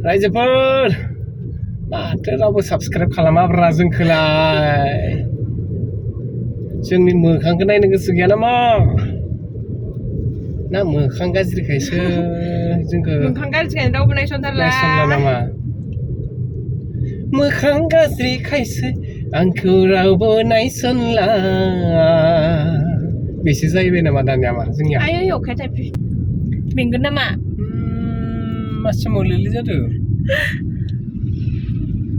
रायजोफोर माथो रावबो साबस्क्राइब खालामाब्रा जोंखौलाय जोंनि मोखांखौ नायनो गोसो गैया नामा ना मोखां गाज्रिखायसो जोंखौ मोखां गाज्रिखायनो रावबो नायसनथारला नामा मोखां गाज्रिखायसो आंखौ रावबो नायसनला बेसो जाहैबाय नामा दानिया मा जोंनिया आयै अखाया थाइफ्रि मेंगोन नामा मासि मोलेले जादों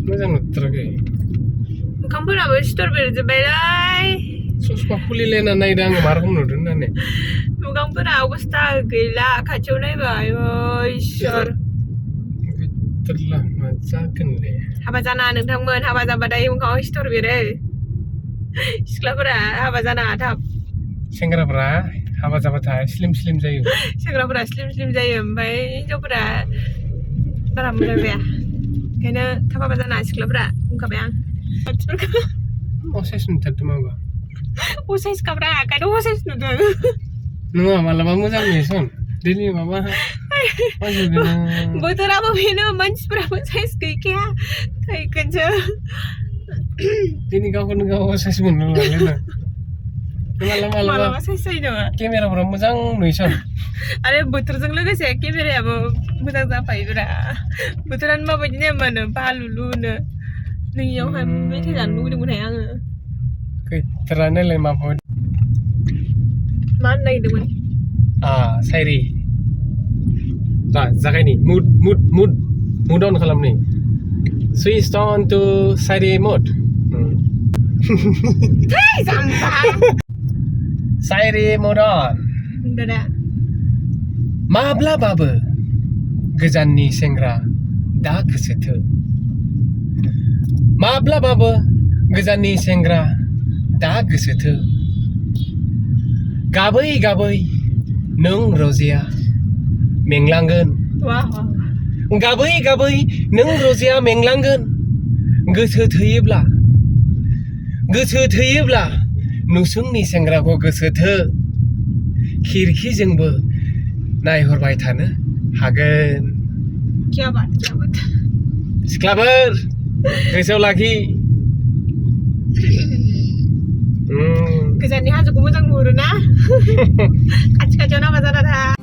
मोजां नुथाराखै मोखांफोराबो सिथर बेरजोब्बायलै ससमा खुलिलायना नायदों आङो मा रोखोम नुदों होननानै मोखांफोरा अबस्था गैला खाथियाव नायबाय इसोर गैथारला मा जागोनलै हाबा जाना नोंथांमोन हाबा जाबाथाय मोखाङाव सिथर बेरो सिख्लाफोरा हाबा जाना थाब सेंग्राफोरा हाबा जाबाथाय स्लिम स्लिम जायो सेंग्राफोरा स्लिम स्लिम जायो ओमफ्राय हिनजावफोरा बारा मोजां जाया ओंखायनो थाब हाबा जाना सिख्लाफोरा बुंखाबाय आं असाइस नुथारदों माबा असाइस खाब्रा ओंखायनो असाइस नुदों नङा मालाबा मोजां नुयोसन दिनै माबा बोथोराबो बेनो मानसिफोराबो साइस गैखाया थैगोनसो दिनै गावखौनो गाव असाइस मोननो लालायना मालाबा साइस जायो नामा केमेराफोरा मोजां नुयोसन आरो बोथोरजों लोगोसे केमेरायाबो मोजां जाफायोब्रा बोथोरानो माबायदि नायमानो बालुलुनो नैयावहाय मेथाइ जानो लुगैदोंमोनहाय आङो गैथारा नायलाय माबा मा होननो नागिरदोंमोन साइरि जागायनि मुड अन खालामनि सुइच अन टु साइरि मुड साइरि मुड अन माब्लाबाबो गोजाननि सेंग्रा दा गोसोथो माब्लाबाबो गोजाननि सेंग्रा दा गोसोथो गाबै गाबै नों रजेया मेंलांगोन गाबै गाबै नों रजेया मेंलांगोन गोसो थैयोब्ला नुसुंनि सेंग्राखौ गोसोथो खिरखिजोंबो नायहरबाय थानो हागोन सिख्लाफोर गोसोआव लाखि गोजाननि हाजोखौ मोजां नुहुरोना खाथि खाथियाव नामा जाना था